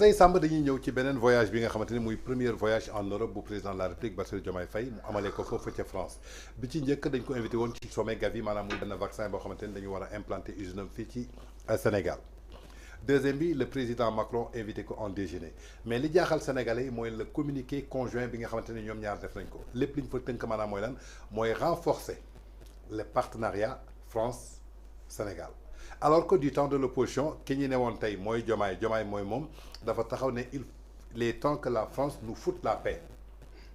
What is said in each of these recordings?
tey Samba dañuy ñëw ci beneen voyage bi nga xamante ni muy premier voyage en Europe bu président de la République Bassirou Diomaye Faye mu amalee ko foofu ca France bi ci njëkk dañ ko invité woon ci sommet Gavi maanaam muy benn vaccin boo xamante ni dañu war a implanter usine am fii ci Sénégal. Deuxième bi le président Macron invité ko en déjeuner mais li jaaxal sénégalais yi mooy le communiqué conjoint bi nga xamante ni ñoom ñaar def nañ ko lépp li ñu fa tënk maanaam mooy lan mooy renforcer le partenariat France Sénégal. Alors que du temps de l'opposition ki ñu ne woon tey mooy Diomaye mooy moom dafa taxaw ne il est temps que la France nous foute la paix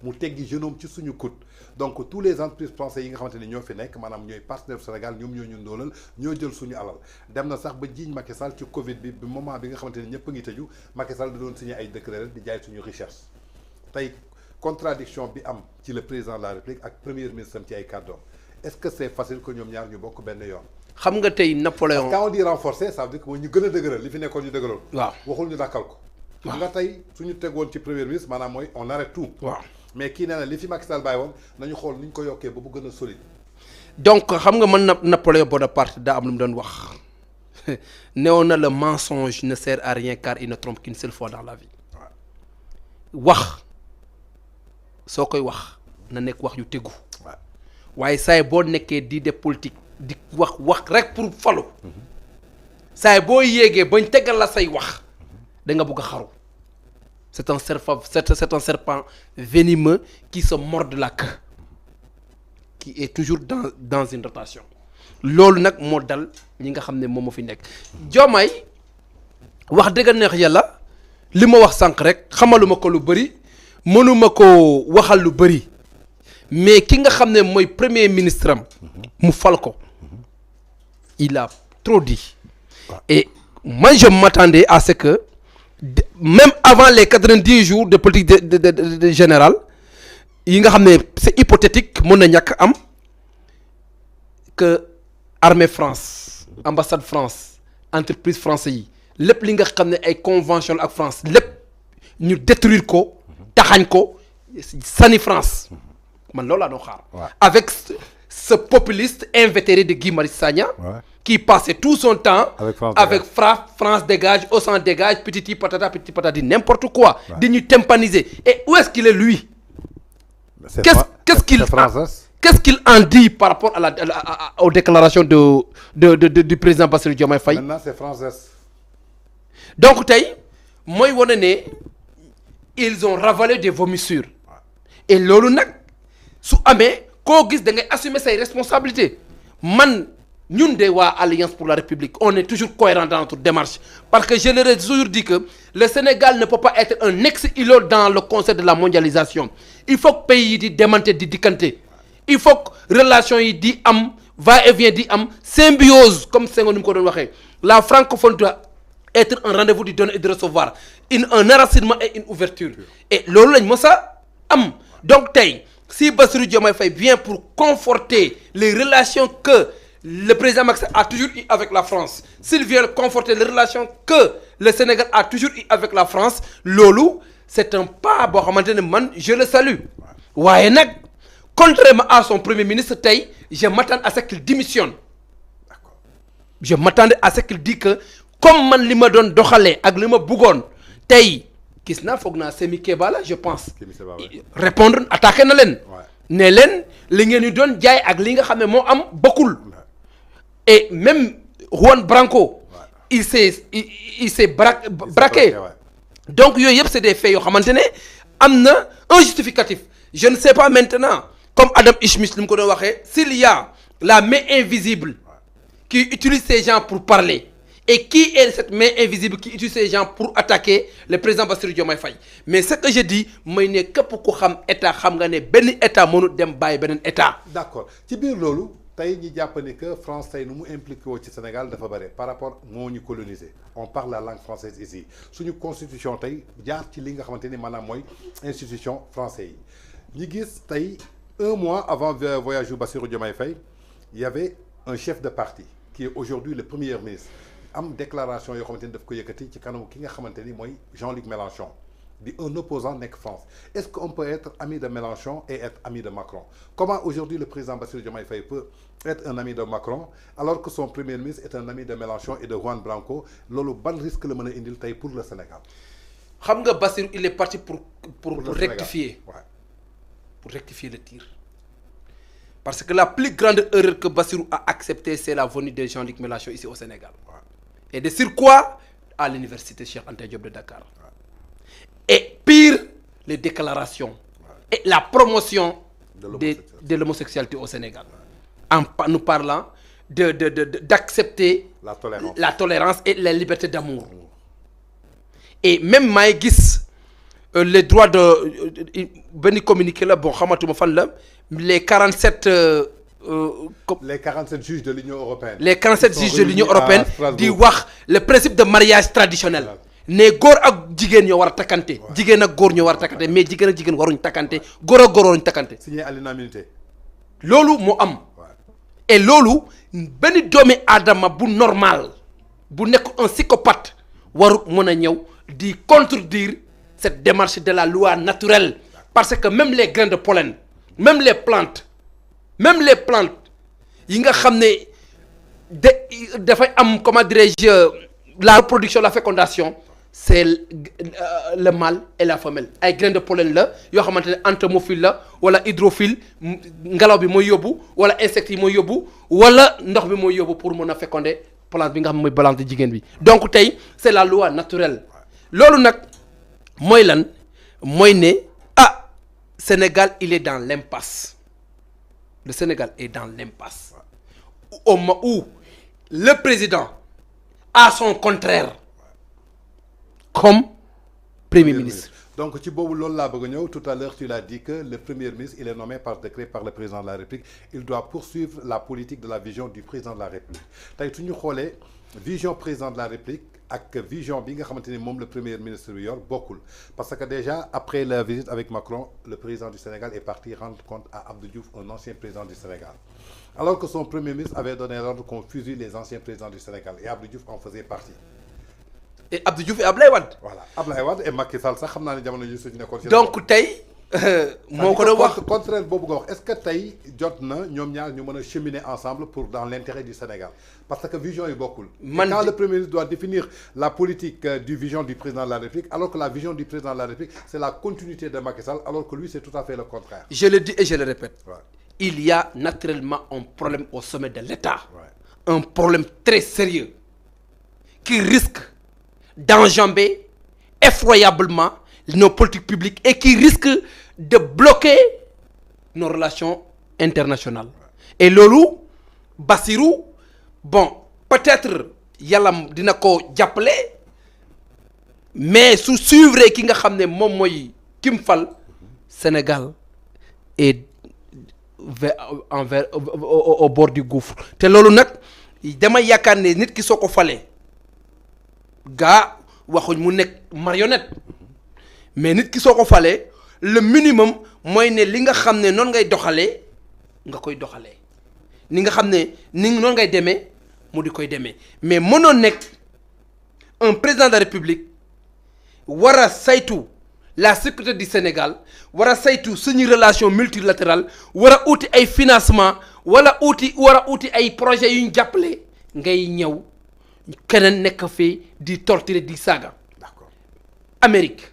mu teggi genoom ci suñu coude donc tous les entreprises françaises yi nga xamante ne ñoo fi nekk maanaam ñooy partenaire Sénégal ñoom ñoo ñu ndóolal ñoo jël suñu alal dem na sax ba jiiñ Macky Sall ci Covid bi moment bi nga xamante ne ñëpp a ngi tëju Macky Sall da doon signé ay décret rek di jaay suñu richesse tey contradiction bi am ci le président de la République ak premier ministre am ci ay kàddoom est-ce que c'est facile que ñoom ñaar ñu bokk benn yoon. xam nga tey Napoléon quand on dit renforcer ça veut dire que mooy ñu gën a dëgëral li fi nekkoon ñu dëgëral. waaw waxul ñu dakkal ko. waaw nga tey suñu tegoon ci premier ministre maanaam mooy on arrête tout. waaw mais kii nee na li fi Macky Sall bàyyi woon nañu xool ni ñu ko yokkee ba bu gën a solide. donc xam nga man Napoléon Bonaparte daa am lu mu doon wax newoon na le mensonge ne sert à rien car il ne trompe qu'une seule fois dans la vie. wax soo koy wax na nekk wax yu tegu. waaye saay boo nekkee di def politique di wax rek pour falu saay boo yéegee bañ tegal la say wax da nga bëgg a xaru c'est un serpent venimeux qui se mord de la queue qui est toujours dans une rotation loolu nag moo dal ñi nga xam ne moom moo fi nekk Diomaye wax dëgg neex yàlla li ma wax sànq rek xamaluma ko lu bëri mënuma ko waxal lu bëri mais ki nga xam ne mooy premier ministre am mu fal ko il a trop dit et moi je m'attendais à ce que même avant les 90 jours de politique de générale yi nga xam ne c'est hypothétique mën na ñàkk am que armée France ambassade France entreprise français yi lépp li nga xam ne ay convention ak France lépp ñu détruire ko taxañ ko sani France man loolu laa doon xaar. avec ce populiste invétéré de Guy Marius Sagna. qui passait tout son temps. avec France dégage Auchan dégage petit patati n'importe quoi. di ñu tympaniser et où est-ce qu'il est lui. qu'est-ce qu'il en dit par rapport aux déclarations du président Bassirou Diomaye Faye. maintenant c'est français. donc tey mooy wane ne ils ont ravalé des vomissures. et loolu nag. su amee koo gis da ngay assumer say responsabilités man ñun de waa Alliance pour la République on est toujours cohérent dans notre démarche parce que je leur ai toujours dit que le Sénégal ne peut pas être un ex-îlot dans le concept de la mondialisation il faut que pays yi di demante di dikkante il faut que relation yi di am va-et-vient di am symbiose comme Senghor ni mu ko doon waxee la francophonie doit être un rendez-vous du donner et de recevoir un enracinement et une ouverture et loolu lañ mës a am donc tey si Bassirou Diomaye Faye vient pour conforter les relations que le président Macky Sall a toujours eu avec la France s'il vient conforter les relations que le Sénégal a toujours eu avec la France loolu c'est un pas boo xamante ne man je le salue waaye nag contrairement à son premier ministre tey je m'attends à ce qu'il démissionne je m'attendais à ce qu'il dise que comme man li ma doon doxalee ak li ma bëggoon tey gis naa foog naa Semi Keba la je pense répondre attaqué na leen ne leen li ngeen ñu doon jaay ak li nga xam ne moo am bokkul et même Juan Branco il s'est braqué donc yooyu yëpp c'est des faits yoo xamante ne am na un justificatif je ne sais pas maintenant comme Adam Schmitt li mu ko doon waxee s'il y a la main invisible qui utilise ces gens pour parler et qui est cette main invisible qui utilise ces gens pour attaquer le président Bassirou Diomaye Faye mais ce que je dis mooy ne képp ku xam état xam nga ne benn état mënul dem bàyyi beneen état. d'accord ci biir loolu tey ñi jàpp ni que France tey nu mu impliqué woo ci Sénégal dafa bëri par rapport moo ñu colonisé on parle la langue française ici suñu constitution tey jaar ci li nga xamante ni maanaam mooy institution français yi ñi gis tey un mois avant voyage yu Bassirou Diomaye Faye il y avait un chef de parti qui est aujourd'hui le premier ministre. am déclaration yoo xamante ni daf ko yëkkati ci kanamu ki nga xamante ni mooy Jean-Luc Mélenchon di un opposant nekk France est-ce qu'on peut être ami de Mélenchon et être ami de Macron comment aujourd'hui le président Bassirou Diomaye Faye peut être un ami de Macron alors que son premier ministre est un ami de Mélenchon et de Juan Branco loolu ban risque la mën a indil tey pour le Sénégal. xam nga Bassirou il est parti pour rectifier. Ouais. Pour rectifier le tir. Parce que la plus grande erreur que Bassirou a acceptée, c'est la venue de Jean-Luc Mélenchon ici au Sénégal. Ouais. Et de sur quoi? À l'université Cheikh Anta Diop de Dakar. Ouais. Et pire, les déclarations ouais. Et la promotion de l'homosexualité au Sénégal. Ouais. En nous parlant d'accepter la tolérance et la liberté d'amour. Et même maay gis les droits de benn communiqué la bon xamatuma fan la les 47 les 47 juges de l'Union européenne. Les 47 juges de l'Union européenne di wax le principe de mariage traditionnel. ne góor ak jigéen ñoo war a takkante. jigéen ak góor ñoo war a takkante mais jigéen ak jigéen waruñ takkante góor ak góor waruñ takkante. signé à l'unanimité. loolu moo am. et loolu benn doomi aadama bu normal bu nekk un psychopathe waru mën a ñëw di contredire cette démarche de la loi naturelle parce que même les grains de pollen même les plantes yi nga xam ne dafay am comment dirais-je la reproduction la fécondation c'est le mâle et la femelle ay grains de pollen la yoo xamante ne entomophile la wala hydrophile ngelaw bi mooy yóbbu wala insectes yi mooy yóbbu wala ndox bi mooy yóbbu pour mën a féconder plante bi nga xam mooy balance de jigéen bi donc tey c'est la loi naturelle loolu nag mooy lan mooy ne Sénégal il est dans l'impasse le Sénégal est dans l'impasse au moment où le président a son contraire comme premier ministre. Donc ci boobu loolu laa bëgg a ñëw tout à l'heure tu l'as dit que le premier ministre il est nommé par décret par le président de la République il doit poursuivre la politique de la vision du président de la République tey su ñu xoolee vision président de la République ak vision bi nga xamante ni moom le premier ministre bi yor bokkul parce que déjà après la visite avec Macron le président du Sénégal est parti rendre compte à Abdou Diouf un ancien président du Sénégal alors que son premier ministre avait donné l'ordre qu'on fusille les anciens présidents du Sénégal et Abdou Diouf en faisait partie. Et Abdou Diouf et Ablaye Wade. Voilà Ablaye Wade et Macky Sall sax xam naa ne jamono ji suñu nekkoon. donc tey. moo ko doon wax contraire boobu nga wax est-ce que tey jot na ñoom ñaar ñu mën a cheminer ensemble pour dans l'intérêt du Sénégal parce que vision yi bokkul. Quand le premier ministre doit définir la politique du vision du président de la République alors que la vision du président de la République c'est la continuité de Macky Sall alors que lui c'est tout à fait le contraire. Je le dis et je le répète. Ouais. Il y a naturellement un problème au sommet de l'État. Ouais. Un problème très sérieux qui risque d'enjamber effroyablement nos politiques publiques et qui risque de bloquer nos relations internationales. Et loolu Bassirou bon peut-être yàlla dina ko jàppale mais su suivre ki nga xam ne moom mooy kim fal Sénégal est au bord du gouffre te loolu nag dama yaakaar ne nit ki soo ko falee gaa waxuñ mu nekk marionnette mais nit ki soo ko falee le minimum mooy ne li nga xam ne noonu ngay doxalee nga koy doxalee ni nga xam ne ni noonu ngay demee mu di koy demee mais mënoo nekk un président de la République war a saytu la sécurité du Sénégal war a saytu suñu relation multilatérale war a uti ay financement war a uti ay projets yu ñu jàppale ngay ñëw keneen nekk fii di torturer di saaga. D'accord. Amérique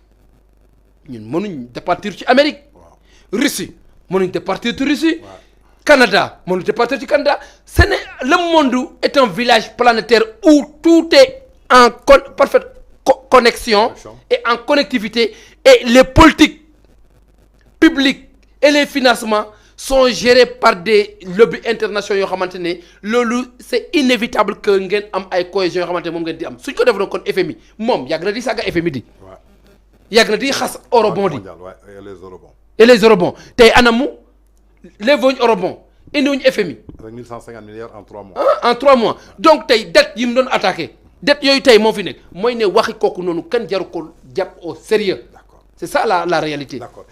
ñun mënuñ départir ci Amérique. Russie mënuñ départir ci Russie. Canada mënuñ départir ci Canada. Le monde est un village planétaire où tout est en parfaite connexion et en connectivité et les politiques publiques et les financements sont gérés par des lobbies internationaux yoo xamante ne loolu c'est inévitable que ngeen am ay cohésion yoo xamante ne moom ngeen di am suñ ko defoon kon FMI moom yàgg na di saaga FMI di. yàgg na di xas eurobond di. et les eurobonds tey anamu les vogues eurobonds indiwuñu FMI. avec 1150 milliards en 3 mois. En 3 mois donc tey dette yi mu doon attaqué dette yooyu tey moo fi nekk mooy ne waxi kooku noonu kenn jaru ko jàpp au sérieux. D'accord. C'est ça la réalité. D'accord.